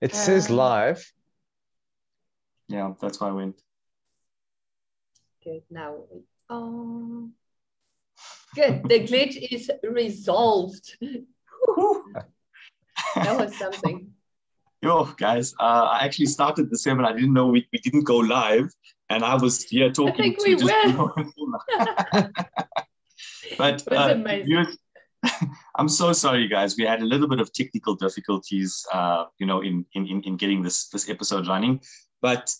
It says live. Yeah, that's why I went. Good. Now, good. The glitch is resolved. That was something. Yo, guys, I actually started the seminar. I didn't know we didn't go live, and I was here talking. I think we were. But viewers, I'm so sorry, guys. We had a little bit of technical difficulties, in getting this episode running. But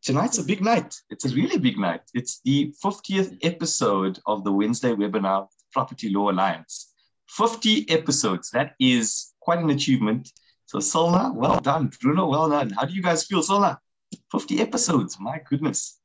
tonight's a big night. It's a really big night. It's the 50th episode of the Wednesday webinar, Property Law Alliance. 50 episodes. That is quite an achievement. So Solna, well done. Bruno, well done. How do you guys feel, Solna? 50 episodes. My goodness.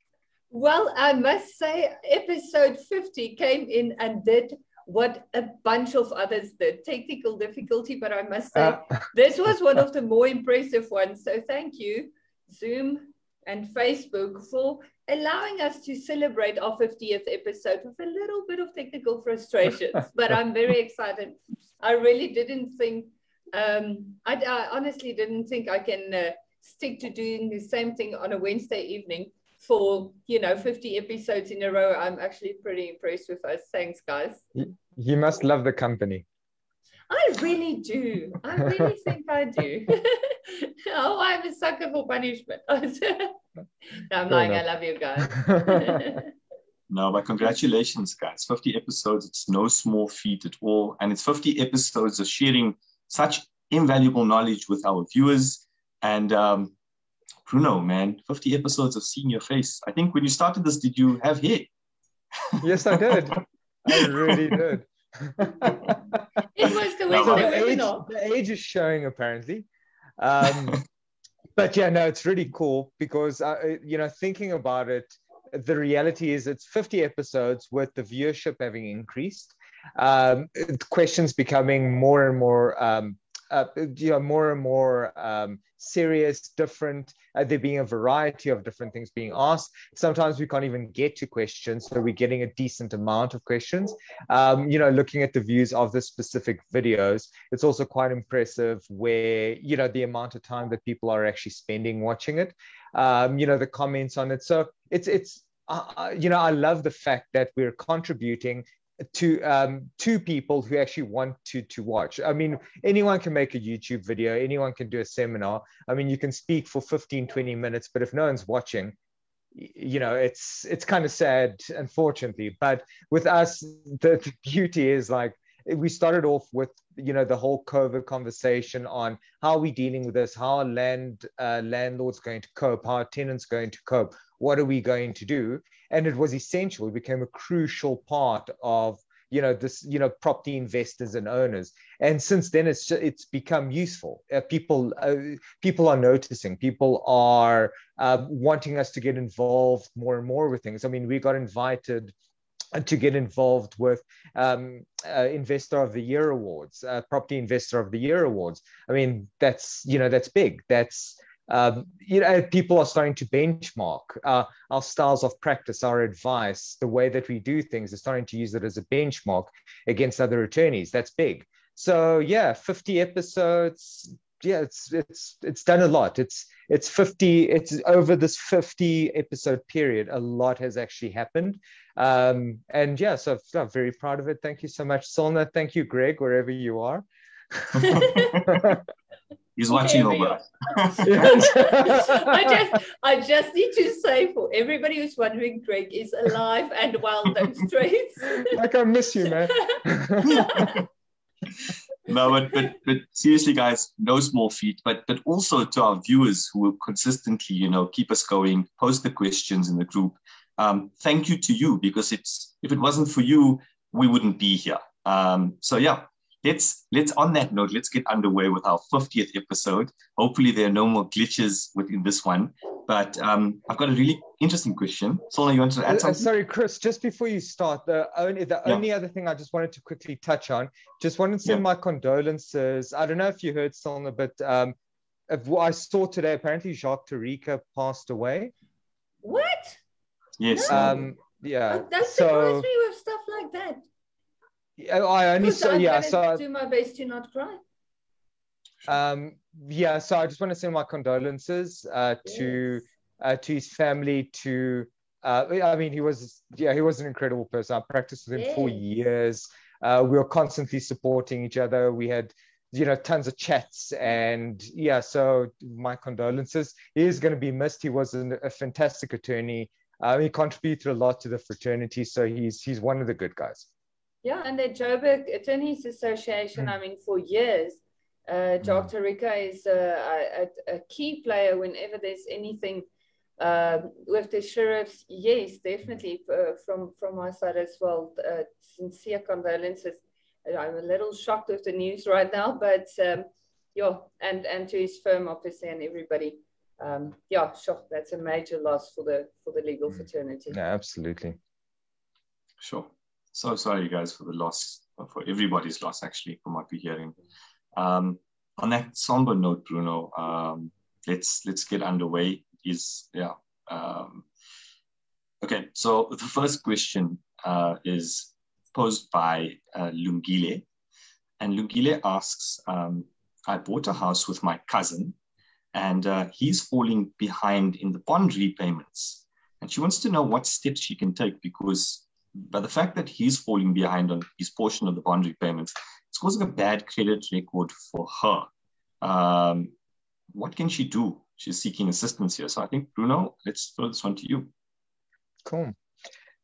Well, I must say, episode 50 came in and did what a bunch of others did. Technical difficulty, but I must say, this was one of the more impressive ones. So thank you, Zoom and Facebook, for allowing us to celebrate our 50th episode with a little bit of technical frustrations. But I'm very excited. I really didn't think, I honestly didn't think I can stick to doing the same thing on a Wednesday evening for 50 episodes in a row. I'm actually pretty impressed with us. Thanks, guys. You must love the company. I really do. I really think I do. Oh, I'm a sucker for punishment. I'm lying. I love you guys. No, but congratulations, guys. 50 episodes. It's no small feat at all. And it's 50 episodes of sharing such invaluable knowledge with our viewers. And Bruno, man, 50 episodes of seeing your face. I think when you started this, did you have hair? Yes, I did. I really did. It was the webinar. The age is showing, apparently. But yeah, no, it's really cool because, thinking about it, the reality is it's 50 episodes with the viewership having increased, questions becoming more and more more and more serious, different. There being a variety of different things being asked. Sometimes we can't even get to questions, so we're getting a decent amount of questions. Looking at the views of the specific videos, it's also quite impressive where, the amount of time that people are actually spending watching it, the comments on it. So I love the fact that we're contributing to people who actually want to watch. I mean, anyone can make a YouTube video, anyone can do a seminar. I mean, you can speak for 15-20 minutes, but if no one's watching, it's kind of sad, unfortunately. But with us, the beauty is, like, we started off with the whole COVID conversation on how are we dealing with this, how are landlords going to cope, how are tenants going to cope, what are we going to do? And it was essential. It became a crucial part of this property investors and owners. And since then, it's become useful. People are noticing. People are wanting us to get involved more and more with things. I mean, we got invited to get involved with Investor of the Year awards, Property Investor of the Year awards. I mean, that's big. That's people are starting to benchmark our styles of practice, our advice, the way that we do things. They're starting to use it as a benchmark against other attorneys. That's big. So yeah, 50 episodes. Yeah, it's done a lot. It's 50. It's over this 50 episode period. A lot has actually happened, and yeah, so I'm very proud of it. Thank you so much, Solna. Thank you, Greg, wherever you are. He's watching over. I just need to say, for everybody who's wondering, Greg is alive and well, don't stress. Like, I miss you, man. No, but seriously, guys, no small feat. But also to our viewers who will consistently, keep us going, post the questions in the group. Thank you to you, because if it wasn't for you, we wouldn't be here. So yeah. Let's on that note, let's get underway with our 50th episode. Hopefully there are no more glitches within this one. But I've got a really interesting question. Solna, you want to add something? Sorry, Chris, just before you start, the only other thing I just wanted to quickly touch on, just wanted to send my condolences. I don't know if you heard, Solna, but I saw today, apparently Jacques Tarika passed away. What? Yes. No. Yeah. Don't surprise me with stuff like that. I only saw, do my best to not cry. Yeah, so I just want to send my condolences to his family. I mean, he was an incredible person. I practiced with him for years. We were constantly supporting each other. We had, tons of chats, and so my condolences. He is going to be missed. He was a fantastic attorney. He contributed a lot to the fraternity, so he's one of the good guys. Yeah, and the Joburg Attorneys Association, I mean, for years, Jock Tarika is a key player whenever there's anything with the sheriffs. Yes, definitely from my side as well. Sincere condolences. I'm a little shocked with the news right now, but and to his firm, obviously, and everybody. Sure, that's a major loss for the legal fraternity. Yeah, absolutely. Sure. So sorry, guys, for the loss, for everybody's loss, actually, from what we're hearing. On that somber note, Bruno, let's get underway. Okay, so the first question is posed by Lungile. And Lungile asks, I bought a house with my cousin, and he's falling behind in the bond repayments. And she wants to know what steps she can take, because by the fact that he's falling behind on his portion of the bond repayments, it's causing a bad credit record for her. What can she do? She's seeking assistance here. So I think, Bruno, let's throw this one to you. Cool.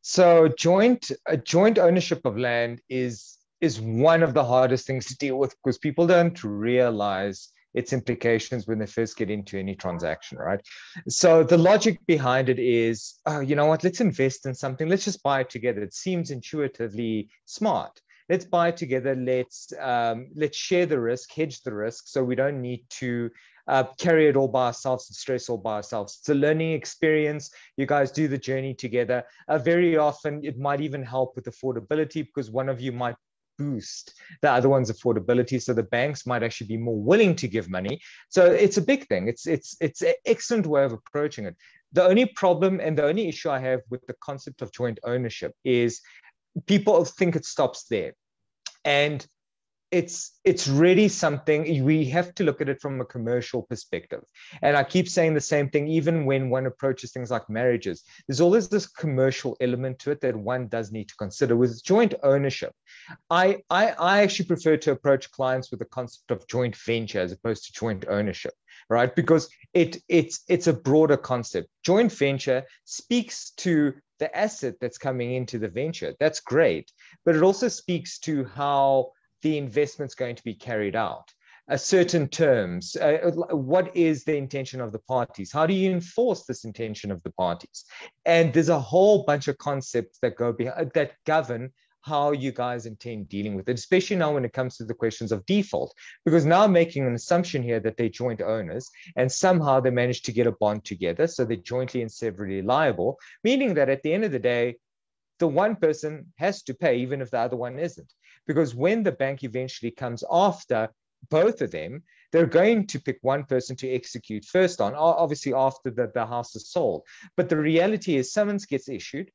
So joint ownership of land is one of the hardest things to deal with, because people don't realize its implications when they first get into any transaction, right? So the logic behind it is, you know what, let's invest in something. Let's just buy it together. It seems intuitively smart. Let's buy it together. Let's share the risk, hedge the risk, so we don't need to carry it all by ourselves and stress all by ourselves. It's a learning experience. You guys do the journey together. Very often, it might even help with affordability, because one of you might boost the other one's affordability, so the banks might actually be more willing to give money. So it's a big thing. It's an excellent way of approaching it. The only problem and the only issue I have with the concept of joint ownership is people think it stops there, and it's really something we have to look at it from a commercial perspective. And I keep saying the same thing, even when one approaches things like marriages, there's always this commercial element to it that one does need to consider. With joint ownership, I actually prefer to approach clients with the concept of joint venture as opposed to joint ownership, right? Because it's a broader concept. Joint venture speaks to the asset that's coming into the venture. That's great, but it also speaks to how the investment's going to be carried out, certain terms, what is the intention of the parties, how do you enforce this intention of the parties, and there's a whole bunch of concepts that go behind, that govern how you guys intend dealing with it, especially now when it comes to the questions of default, because now I'm making an assumption here that they're joint owners and somehow they managed to get a bond together, so they're jointly and severally liable, meaning that at the end of the day, the one person has to pay even if the other one isn't. Because when the bank eventually comes after both of them, they're going to pick one person to execute first on, obviously after the house is sold. But the reality is summons gets issued,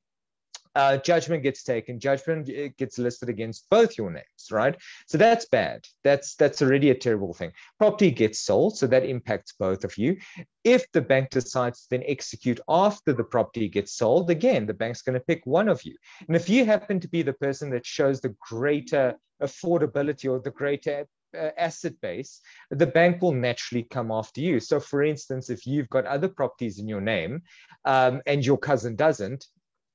judgment gets taken, judgment gets listed against both your names, right? So that's bad. That's already a terrible thing. Property gets sold, so that impacts both of you. If the bank decides to then execute after the property gets sold, again, the bank's going to pick one of you. And if you happen to be the person that shows the greater affordability or the greater asset base, the bank will naturally come after you. So for instance, if you've got other properties in your name and your cousin doesn't,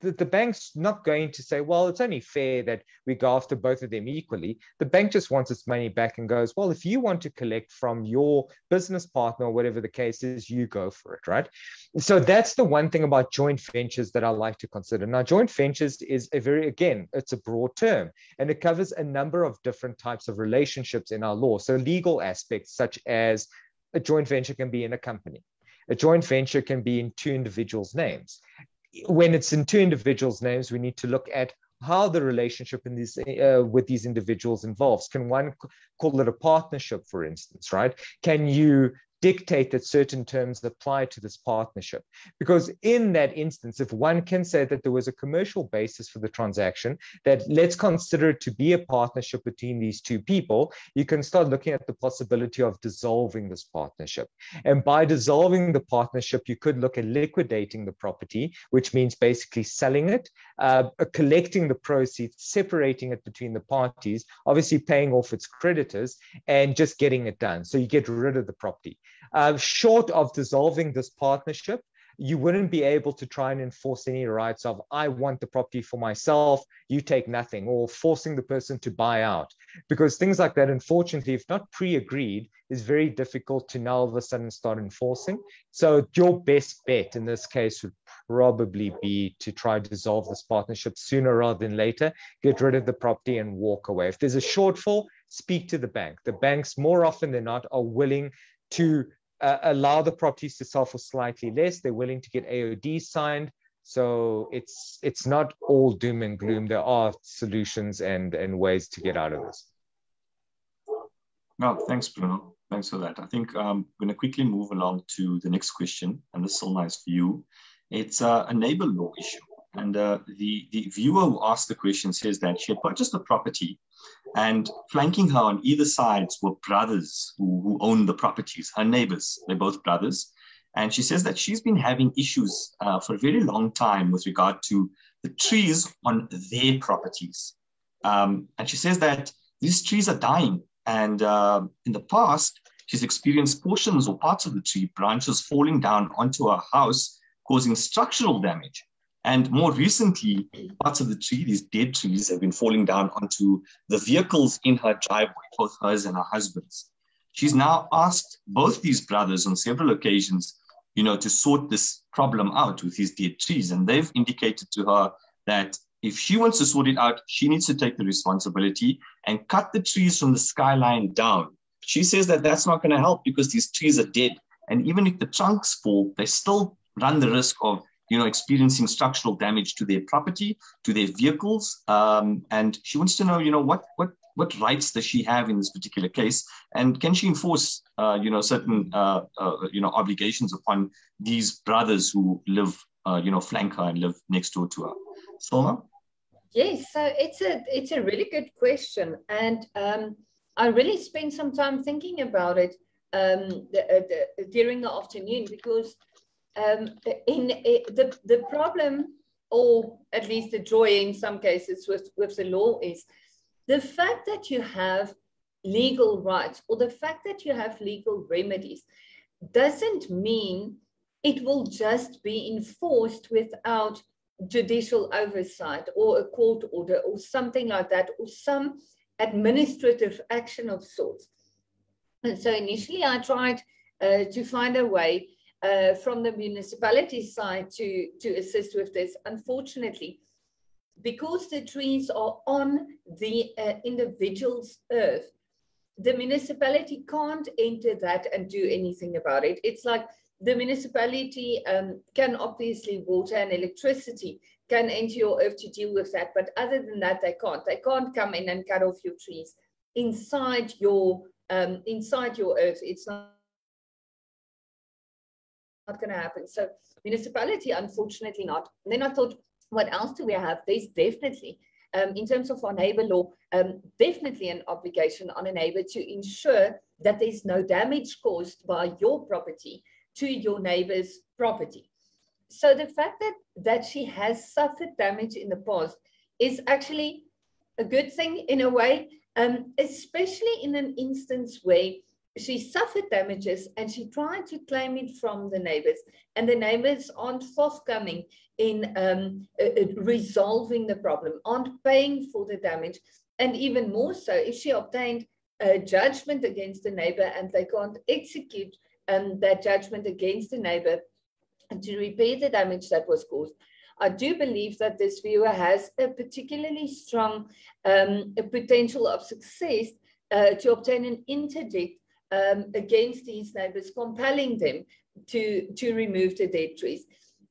the bank's not going to say, well, it's only fair that we go after both of them equally. The bank just wants its money back and goes, well, if you want to collect from your business partner or whatever the case is, you go for it, right? So that's the one thing about joint ventures that I like to consider. Now, joint ventures is it's a broad term, and it covers a number of different types of relationships in our law. So legal aspects, such as a joint venture can be in a company. A joint venture can be in two individuals' names. When it's in two individuals' names, we need to look at how the relationship in these with these individuals involves. Can one call it a partnership, for instance, right? Can you dictate that certain terms apply to this partnership. Because in that instance, if one can say that there was a commercial basis for the transaction, that let's consider it to be a partnership between these two people, you can start looking at the possibility of dissolving this partnership. And by dissolving the partnership, you could look at liquidating the property, which means basically selling it, collecting the proceeds, separating it between the parties, obviously paying off its creditors, and just getting it done. So you get rid of the property. Short of dissolving this partnership, you wouldn't be able to try and enforce any rights of, I want the property for myself, you take nothing, or forcing the person to buy out. Because things like that, unfortunately, if not pre-agreed, is very difficult to now all of a sudden start enforcing. So your best bet in this case would probably be to try to dissolve this partnership sooner rather than later, get rid of the property and walk away. If there's a shortfall, speak to the bank. The banks, more often than not, are willing to allow the properties to sell for slightly less. They're willing to get AOD signed. So it's not all doom and gloom. There are solutions and ways to get out of this. No, thanks, Bruno. Thanks for that. I think I'm going to quickly move along to the next question, and this is so nice for you. It's a neighbor law issue. And the viewer who asked the question says that she had purchased the property, and flanking her on either sides were brothers who own the properties, her neighbors. They're both brothers. And she says that she's been having issues for a very long time with regard to the trees on their properties. And she says that these trees are dying. And in the past, she's experienced portions or parts of the tree branches falling down onto her house, causing structural damage. And more recently, parts of the tree, these dead trees, have been falling down onto the vehicles in her driveway, both hers and her husband's. She's now asked both these brothers on several occasions, to sort this problem out with these dead trees. And they've indicated to her that if she wants to sort it out, she needs to take the responsibility and cut the trees from the skyline down. She says that that's not going to help because these trees are dead. And even if the trunks fall, they still run the risk of experiencing structural damage to their property, to their vehicles. And she wants to know, what rights does she have in this particular case? And can she enforce, certain, obligations upon these brothers who live, flank her and live next door to her? Salma? Yes, so it's a really good question. And I really spent some time thinking about it during the afternoon, because the problem, or at least the joy in some cases with the law, is the fact that you have legal rights, or the fact that you have legal remedies, doesn't mean it will just be enforced without judicial oversight or a court order or something like that, or some administrative action of sorts. And so initially I tried to find a way from the municipality side to assist with this. Unfortunately, because the trees are on the individual's earth, the municipality can't enter that and do anything about it. It's like the municipality can obviously, water and electricity can enter your earth to deal with that, but other than that, they can't. They can't come in and cut off your trees inside your earth. It's not going to happen. So municipality, unfortunately not. And then I thought, what else do we have? There's definitely, in terms of our neighbor law, definitely an obligation on a neighbor to ensure that there's no damage caused by your property to your neighbor's property. So the fact that she has suffered damage in the past is actually a good thing in a way, especially in an instance where she suffered damages and she tried to claim it from the neighbors, and the neighbors aren't forthcoming in resolving the problem, aren't paying for the damage. And even more so, if she obtained a judgment against the neighbor and they can't execute that judgment against the neighbor to repair the damage that was caused, I do believe that this viewer has a particularly strong potential of success to obtain an interdict against these neighbors, compelling them to remove the dead trees.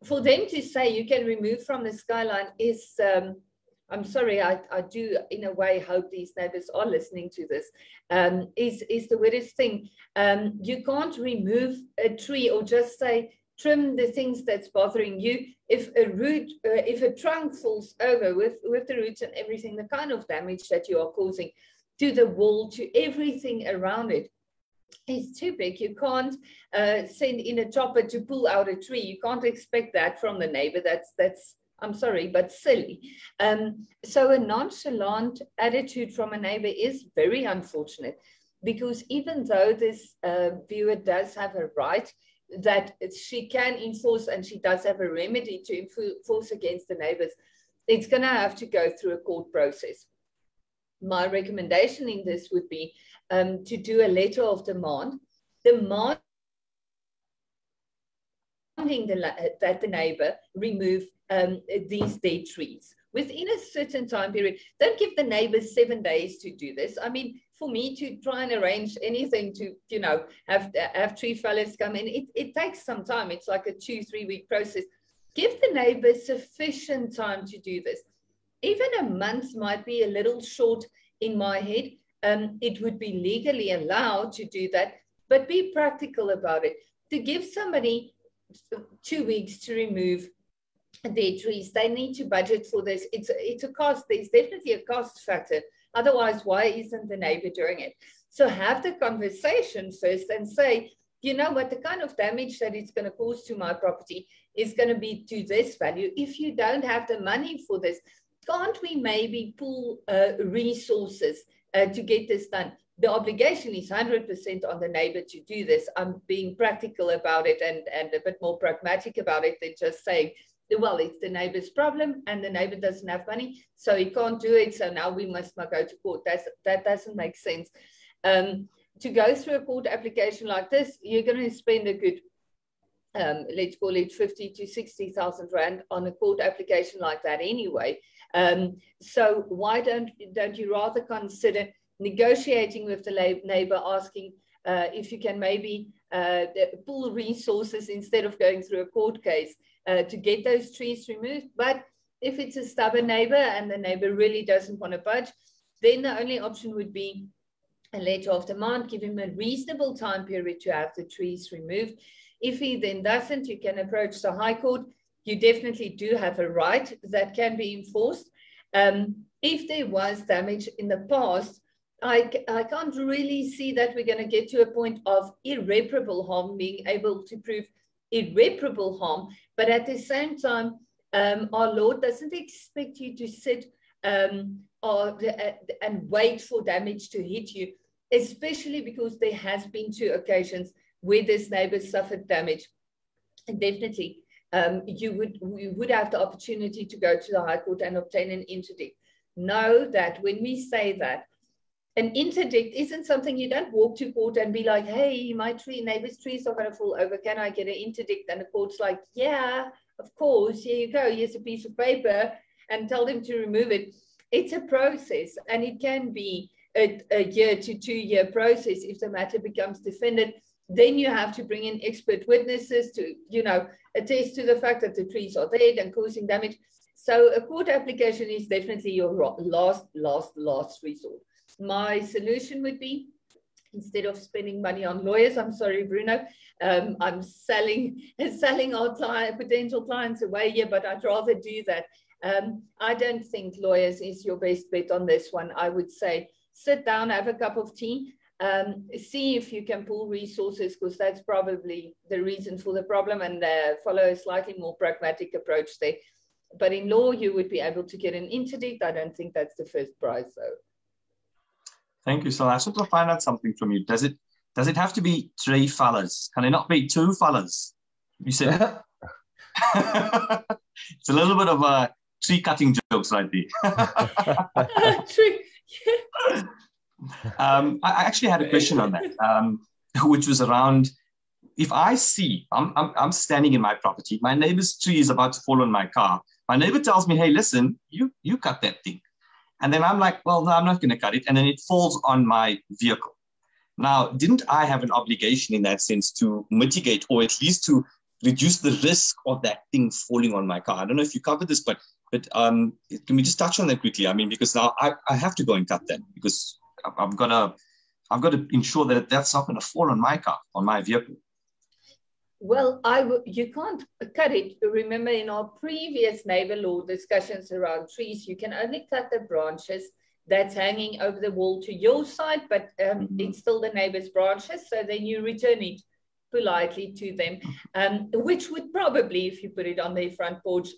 For them to say you can remove from the skyline is I'm sorry, I do in a way hope these neighbors are listening to this, is the weirdest thing. You can't remove a tree or just say, trim the things that's bothering you. If a root, if a trunk falls over with the roots and everything, the kind of damage that you are causing to the wall, to everything around it, is too big. You can't send in a chopper to pull out a tree. You can't expect that from the neighbor. That's I'm sorry, but silly. So a nonchalant attitude from a neighbor is very unfortunate, because even though this viewer does have a right that she can enforce, and she does have a remedy to enforce against the neighbors, it's going to have to go through a court process. My recommendation in this would be to do a letter of demand, demanding that the neighbor remove these dead trees within a certain time period. Don't give the neighbors 7 days to do this. I mean, for me to try and arrange anything to, you know, have tree fellers come in, it takes some time. It's like a 2-3 week process. Give the neighbors sufficient time to do this. Even a month might be a little short in my head. It would be legally allowed to do that, but be practical about it. To give somebody 2 weeks to remove their trees, they need to budget for this. It's a cost. There's definitely a cost factor. Otherwise, why isn't the neighbor doing it? So have the conversation first and say, you know what, the kind of damage that it's going to cause to my property is going to be to this value. If you don't have the money for this, can't we maybe pool resources to get this done? The obligation is 100% on the neighbor to do this. I'm being practical about it and a bit more pragmatic about it than just saying, well, it's the neighbor's problem and the neighbor doesn't have money, so he can't do it, so now we must go to court. That doesn't make sense. To go through a court application like this, you're going to spend a good, let's call it 50 to 60,000 Rand on a court application like that anyway. So why don't you rather consider negotiating with the neighbor, asking if you can maybe pool resources instead of going through a court case to get those trees removed. But if it's a stubborn neighbor and the neighbor really doesn't want to budge, then the only option would be a letter of demand, give him a reasonable time period to have the trees removed. If he then doesn't, you can approach the High Court. You definitely do have a right that can be enforced. If there was damage in the past, I can't really see that we're going to get to a point of irreparable harm, being able to prove irreparable harm. But at the same time, our law doesn't expect you to sit and wait for damage to hit you, especially because there has been 2 occasions where this neighbor suffered damage. And definitely, you would have the opportunity to go to the High Court and obtain an interdict. Know that when we say that, an interdict isn't something you don't walk to court and be like, hey, my neighbor's trees are going to fall over. Can I get an interdict? And the court's like, yeah, of course. Here you go. Here's a piece of paper, and tell them to remove it. It's a process, and it can be a 1 to 2 year process if the matter becomes defendant. Then you have to bring in expert witnesses to, you know, attest to the fact that the trees are dead and causing damage. So a court application is definitely your last resort. My solution would be, instead of spending money on lawyers, I'm sorry, Bruno, I'm selling our potential clients away here, but I'd rather do that. I don't think lawyers is your best bet on this one. I would say sit down, have a cup of tea, see if you can pool resources, because that's probably the reason for the problem, and follow a slightly more pragmatic approach there. But in law, you would be able to get an interdict. I don't think that's the first prize, though. Thank you. So I just want to find out something from you. Does it have to be 3 fellas? Can it not be 2 fellas? You said it's a little bit of a tree cutting jokes right there. Tree. I actually had a question on that, which was around, if I see I'm standing in my property, my neighbor's tree is about to fall on my car. My neighbor tells me, hey, listen, you cut that thing. And then I'm like, well, no, I'm not going to cut it. And then it falls on my vehicle. Now, didn't I have an obligation in that sense to mitigate, or at least to reduce the risk of that thing falling on my car? I don't know if you covered this, but But can we just touch on that quickly? I mean, because now I have to go and cut that because I've got to ensure that that's not going to fall on my car, on my vehicle. Well, you can't cut it. Remember, in our previous neighbor law discussions around trees, you can only cut the branches that's hanging over the wall to your side, but it's still the neighbor's branches. So then you return it politely to them, which would probably, if you put it on their front porch,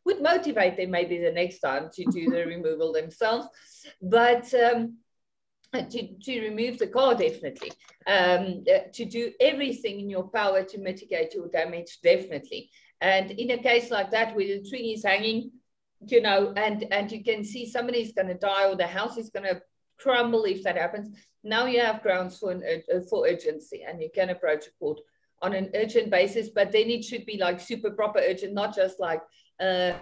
would motivate them maybe the next time to do the removal themselves. But to remove the car, definitely. To do everything in your power to mitigate your damage, definitely. And in a case like that, where the tree is hanging, you know, and you can see somebody's going to die or the house is going to crumble if that happens, now you have grounds for urgency, and you can approach a court on an urgent basis, but then it should be like super proper urgent, not just like the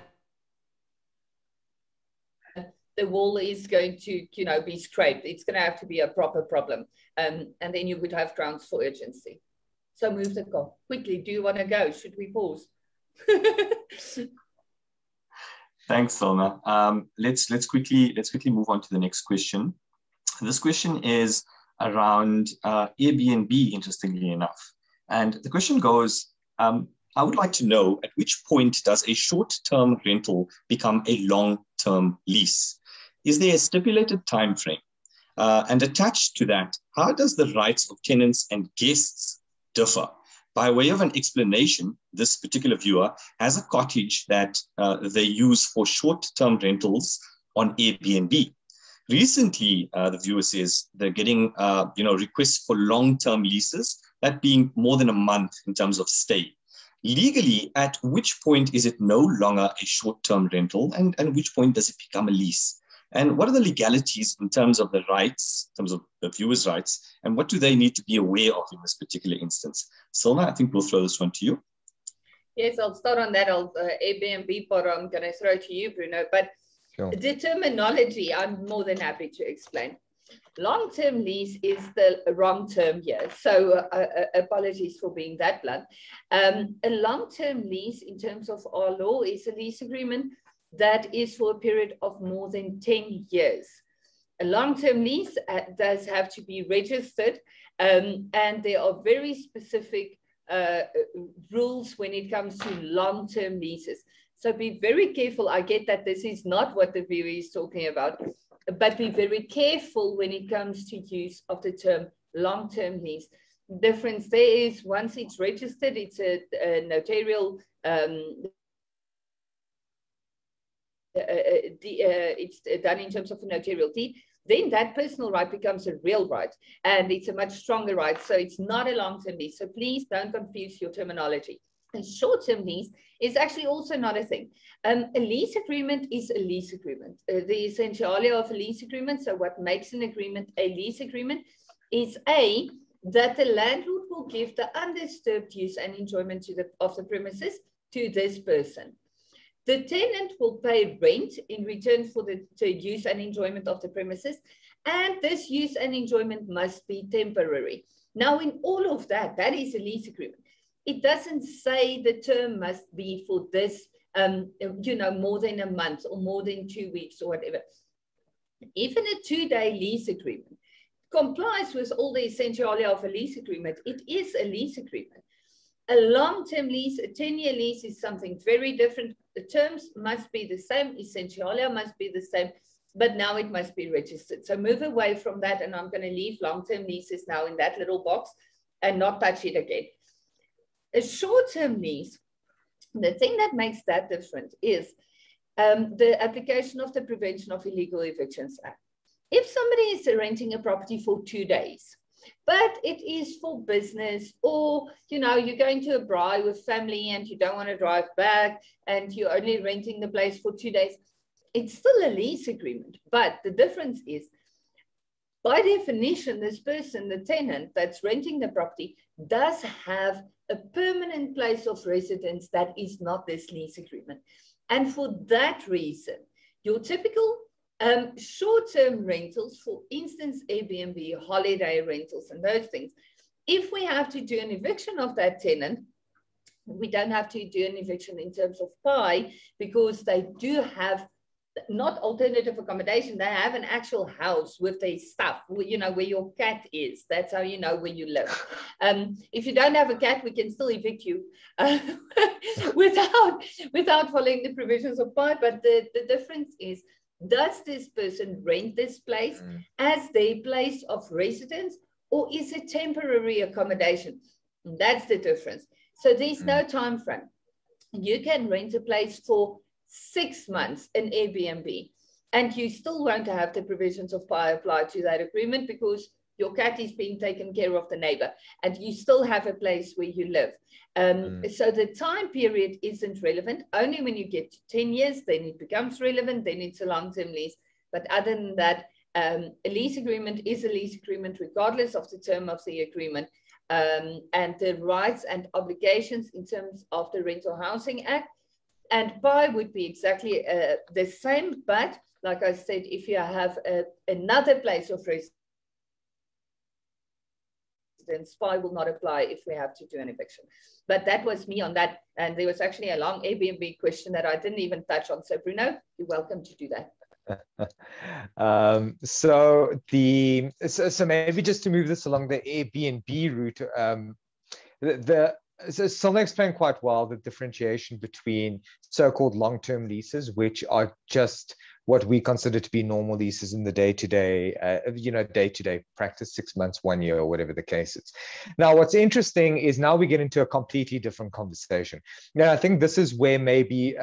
wall is going to, you know, be scraped. It's going to have to be a proper problem. And then you would have grounds for urgency. So move the car quickly. Do you want to go? Should we pause? Thanks, Selma. Let's quickly move on to the next question. This question is around Airbnb, interestingly enough. And the question goes, I would like to know, at which point does a short-term rental become a long-term lease? Is there a stipulated time frame? And attached to that, how does the rights of tenants and guests differ? By way of an explanation, this particular viewer has a cottage that they use for short-term rentals on Airbnb. Recently, the viewer says they're getting requests for long-term leases, that being more than a month in terms of stay. Legally, at which point is it no longer a short-term rental, and at which point does it become a lease? And what are the legalities in terms of the rights, in terms of the viewer's rights, and what do they need to be aware of in this particular instance? Selma, I think we'll throw this one to you. Yes, I'll start on that. Airbnb part I'm going to throw to you, Bruno. But sure. The terminology, I'm more than happy to explain. Long-term lease is the wrong term here. So apologies for being that blunt. A long-term lease in terms of our law is a lease agreement that is for a period of more than 10 years. A long-term lease does have to be registered, and there are very specific rules when it comes to long-term leases. So be very careful. I get that this is not what the viewer is talking about, but be very careful when it comes to use of the term long-term lease. The difference there is once it's registered, it's a notarial, it's done in terms of a notarial deed, then that personal right becomes a real right, and it's a much stronger right. So it's not a long-term lease. So please don't confuse your terminology. A short-term lease is actually also not a thing. A lease agreement is a lease agreement. The essentialia of a lease agreement, so what makes an agreement a lease agreement, is A, that the landlord will give the undisturbed use and enjoyment of the premises to this person. The tenant will pay rent in return for the use and enjoyment of the premises, and this use and enjoyment must be temporary. Now, in all of that, that is a lease agreement. It doesn't say the term must be for this, more than a month or more than 2 weeks or whatever. Even a 2-day lease agreement complies with all the essentialia of a lease agreement. It is a lease agreement. A long-term lease, a 10-year lease is something very different. The terms must be the same, essentialia must be the same, but now it must be registered. So move away from that, and I'm going to leave long-term leases now in that little box and not touch it again. A short-term lease, the thing that makes that different is the application of the Prevention of Illegal Evictions Act. If somebody is renting a property for 2 days, but it is for business, or, you're going to a braai with family and you don't want to drive back and you're only renting the place for 2 days, it's still a lease agreement. But the difference is, by definition, this person, the tenant that's renting the property, does have a permanent place of residence that is not this lease agreement. And for that reason, your typical short-term rentals, for instance, Airbnb, holiday rentals, and those things, if we have to do an eviction of that tenant, we don't have to do an eviction in terms of Pi, because they do have not alternative accommodation, they have an actual house with their stuff, you know, where your cat is. That's how you know where you live. If you don't have a cat, we can still evict you without following the provisions of Pi. But the difference is, does this person rent this place as their place of residence, or is it temporary accommodation? That's the difference. So there's no time frame. You can rent a place for 6 months in Airbnb, and you still won't have the provisions of Pi applied to that agreement, because your cat is being taken care of the neighbor, and you still have a place where you live. So the time period isn't relevant. Only when you get to 10 years, then it becomes relevant, then it's a long-term lease. But other than that, a lease agreement is a lease agreement regardless of the term of the agreement. And the rights and obligations in terms of the Rental Housing Act and Pi would be exactly the same. But like I said, if you have another place of residence, Pi will not apply if we have to do an eviction. But that was me on that. And there was actually a long Airbnb question that I didn't even touch on. So Bruno, you're welcome to do that. So maybe just to move this along the Airbnb route, so Silna explained quite well the differentiation between so-called long-term leases, which are just what we consider to be normal leases in the day-to-day practice, 6 months, 1 year, or whatever the case is. Now, what's interesting is now we get into a completely different conversation. Now, I think this is where maybe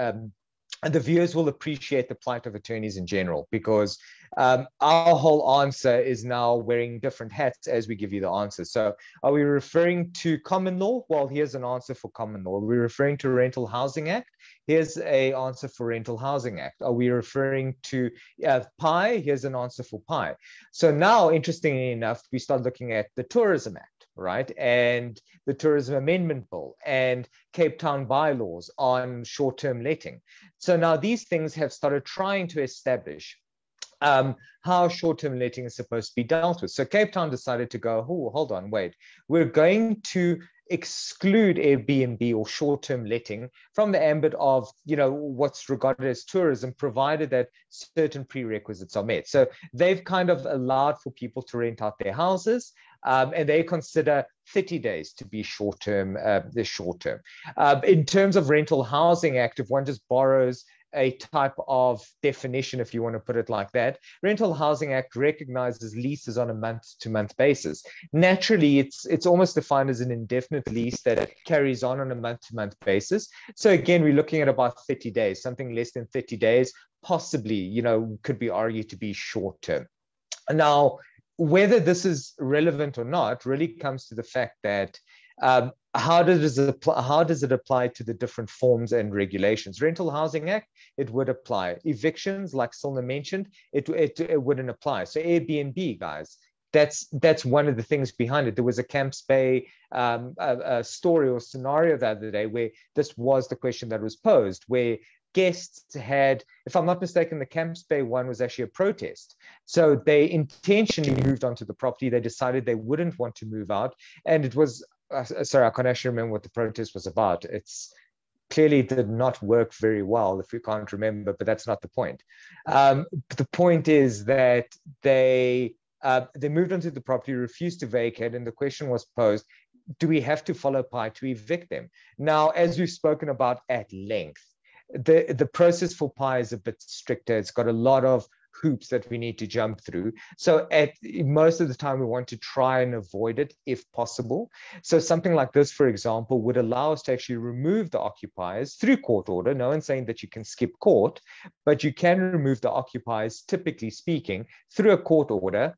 the viewers will appreciate the plight of attorneys in general, because our whole answer is now wearing different hats as we give you the answer. So are we referring to common law? Well, here's an answer for common law. Are we referring to Rental Housing Act? Here's an answer for Rental Housing Act. Are we referring to Pi? Here's an answer for Pi. So now, interestingly enough, we start looking at the Tourism Act, right? And the Tourism Amendment Bill and Cape Town bylaws on short-term letting. So now these things have started trying to establish how short-term letting is supposed to be dealt with. So Cape Town decided to go, oh, hold on, wait, we're going to exclude Airbnb or short-term letting from the ambit of, you know, what's regarded as tourism, provided that certain prerequisites are met. So they've kind of allowed for people to rent out their houses, and they consider 30 days to be short-term, in terms of Rental Housing Act, if one just borrows a type of definition, if you want to put it like that, Rental Housing Act recognizes leases on a month-to-month basis. Naturally, it's almost defined as an indefinite lease that carries on a month-to-month basis. So again, we're looking at about 30 days, something less than 30 days, possibly, you know, could be argued to be short-term. Now, whether this is relevant or not really comes to the fact that how does it apply to the different forms and regulations? Rental Housing Act, it would apply. Evictions, like Silna mentioned, it wouldn't apply. So Airbnb, guys, that's one of the things behind it. There was a Camps Bay a story or scenario the other day where this was the question that was posed, where guests had, if I'm not mistaken, the Camps Bay one was actually a protest. So they intentionally moved onto the property. They decided they wouldn't want to move out. And it was, sorry, I can't actually remember what the protest was about. It's clearly did not work very well, if you can't remember, but that's not the point. The point is that they moved onto the property, refused to vacate, and the question was posed, do we have to follow Pi to evict them? Now, as we've spoken about at length, the process for Pi is a bit stricter. It's got a lot of hoops that we need to jump through. So at most of the time, we want to try and avoid it if possible. So something like this, for example, would allow us to actually remove the occupiers through court order. No one's saying that you can skip court, but you can remove the occupiers, typically speaking, through a court order,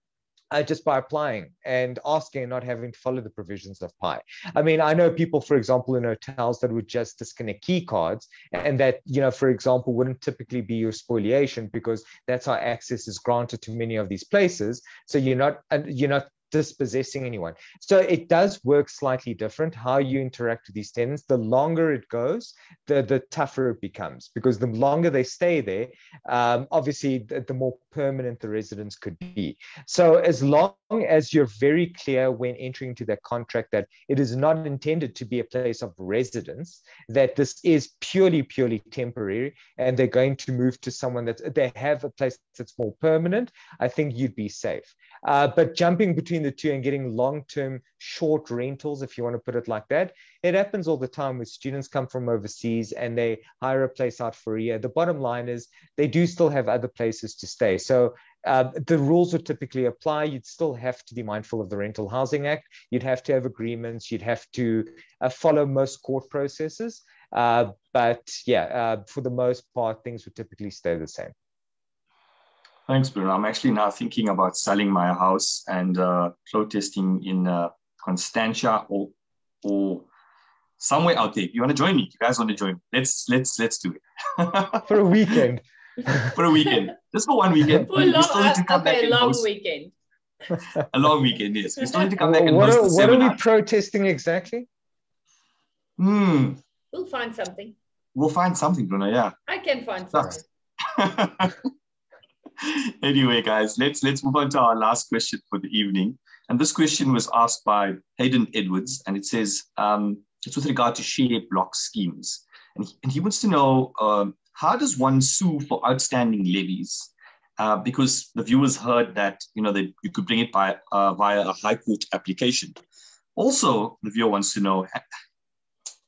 just by applying and asking and not having to follow the provisions of Pi. I mean, I know people, for example, in hotels that would just disconnect key cards, and that, you know, for example, wouldn't typically be your spoliation, because that's how access is granted to many of these places. So you're not dispossessing anyone. So it does work slightly different how you interact with these tenants. The longer it goes, the tougher it becomes, because the longer they stay there, obviously the more permanent the residence could be. So as long as you're very clear when entering into that contract that it is not intended to be a place of residence, that this is purely temporary, and they're going to move to someone that they have a place that's more permanent, I think you'd be safe. But jumping between the two and getting long-term short rentals, if you want to put it like that, it happens all the time with students come from overseas and they hire a place out for a year. The bottom line is they do still have other places to stay. So the rules would typically apply. You'd still have to be mindful of the Rental Housing Act. You'd have to have agreements. You'd have to follow most court processes. But yeah, for the most part, things would typically stay the same. Thanks, Bruno. I'm actually now thinking about selling my house and protesting in Constantia or somewhere out there. You want to join me? You guys want to join? Let's do it. For a weekend. For a weekend. Just for 1 weekend. We still need to come back and host. Weekend. A long weekend, yes. We still need to come back and host the seminar. What are we protesting exactly? We'll find something. We'll find something, Bruno, yeah. I can find something. Anyway, guys, let's move on to our last question for the evening. And this question was asked by Hayden Edwards, and it says, it's with regard to share block schemes. And he wants to know, how does one sue for outstanding levies? Because the viewers heard that, that you could bring it via a high court application. Also, the viewer wants to know,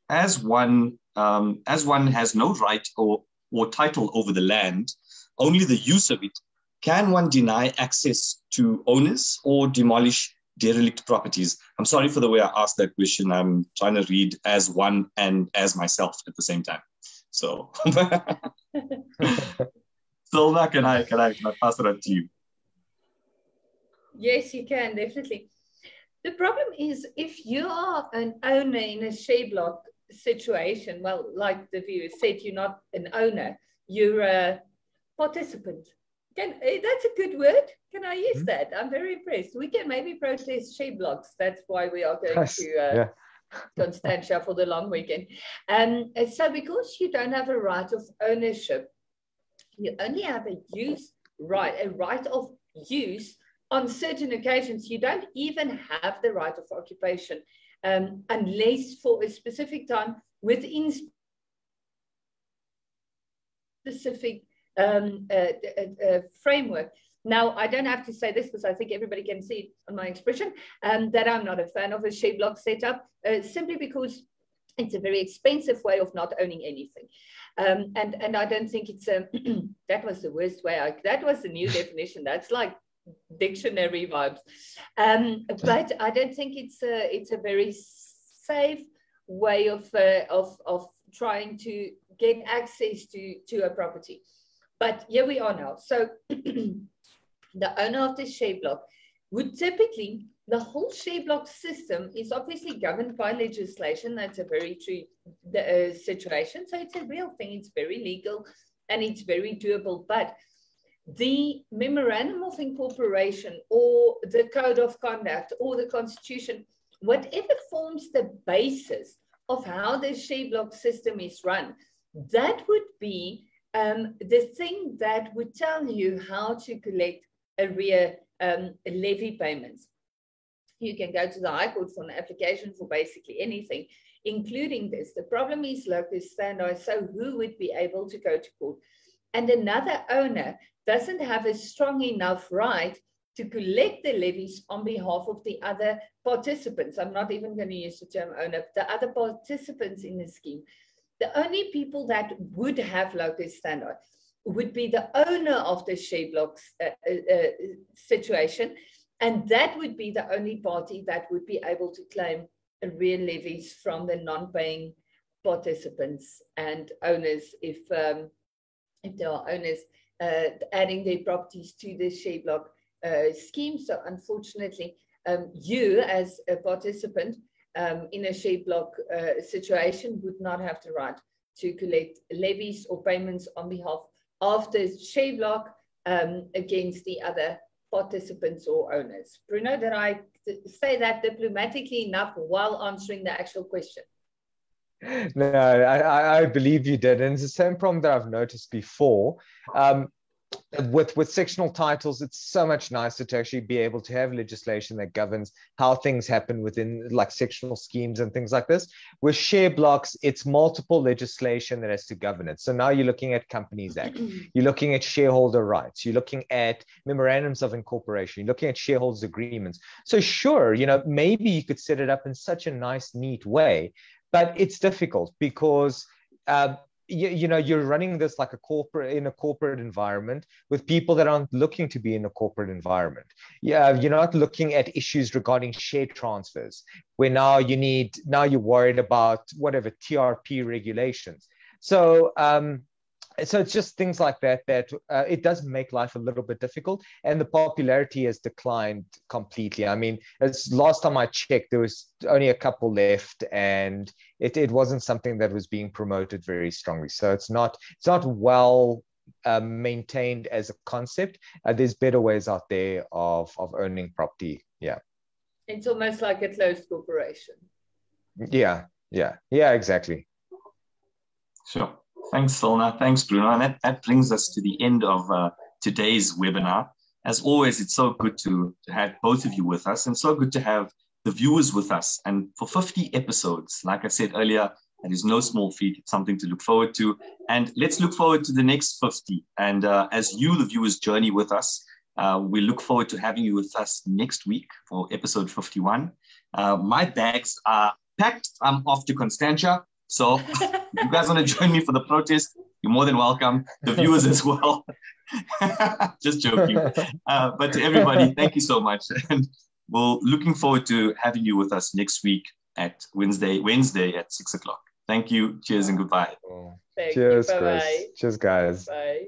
as one has no right or title over the land, only the use of it, can one deny access to owners or demolish derelict properties? I'm sorry for the way I asked that question. I'm trying to read as one and as myself at the same time. So, Silva, can I pass it on to you? Yes, you can, definitely. The problem is if you are an owner in a share block situation, well, like the viewer said, you're not an owner, you're a participant. That's a good word. Can I use that? I'm very impressed. We can maybe protest share blocks. That's why we are going to Constantia for the long weekend. So because you don't have a right of ownership, you only have a right of use on certain occasions. You don't even have the right of occupation unless for a specific time within specific framework. Now, I don't have to say this because I think everybody can see it on my expression, that I'm not a fan of a share block setup, simply because it's a very expensive way of not owning anything. And I don't think it's that was the worst way. That was the new definition. That's like dictionary vibes. But I don't think it's a very safe way of trying to get access to a property. But here we are now. So the owner of the share block would typically, the whole share block system is obviously governed by legislation. That's a very true situation. So it's a real thing. It's very legal and it's very doable. But the memorandum of incorporation or the code of conduct or the constitution, whatever forms the basis of how the share block system is run, that would be the thing that would tell you how to collect arrear levy payments. You can go to the High Court for an application for basically anything, including this. The problem is locus standi, so who would be able to go to court? And another owner doesn't have a strong enough right to collect the levies on behalf of the other participants. I'm not even going to use the term owner, the other participants in the scheme. The only people that would have locus standi would be the owner of the share block situation, and that would be the only party that would be able to claim arrear levies from the non-paying participants and owners if there are owners adding their properties to the share block scheme. So unfortunately, you as a participant in a share block situation would not have the right to collect levies or payments on behalf of the share block against the other participants or owners. Bruno, did I say that diplomatically enough while answering the actual question? No, I believe you did. And it's the same problem that I've noticed before. With sectional titles, it's so much nicer to actually be able to have legislation that governs how things happen within like sectional schemes and things like this. With share blocks, it's multiple legislation that has to govern it. So now you're looking at Companies Act, you're looking at shareholder rights, you're looking at memorandums of incorporation, you're looking at shareholders agreements. So sure, maybe you could set it up in such a nice, neat way, but it's difficult because you're running this like in a corporate environment with people that aren't looking to be in a corporate environment. Yeah, you're not looking at issues regarding share transfers, where now you're worried about whatever TRP regulations. So it's just things like that it does make life a little bit difficult, and the popularity has declined completely. I mean, as last time I checked, there was only a couple left, and it wasn't something that was being promoted very strongly. So it's not well maintained as a concept. There's better ways out there of owning property. Yeah, it's almost like a closed corporation. Yeah, exactly. Sure. Thanks, Silna. Thanks, Bruno. And that brings us to the end of today's webinar. As always, it's so good to have both of you with us, and so good to have the viewers with us. And for 50 episodes, like I said earlier, that is no small feat. It's something to look forward to. And let's look forward to the next 50. And as you, the viewers, journey with us, we look forward to having you with us next week for episode 51. My bags are packed. I'm off to Constantia. So if you guys want to join me for the protest, you're more than welcome. The viewers as well. Just joking. But to everybody, thank you so much. And we're looking forward to having you with us next week at Wednesday at 6 o'clock. Thank you. Cheers and goodbye. Cheers, Chris. Bye-bye. Cheers, guys. Bye.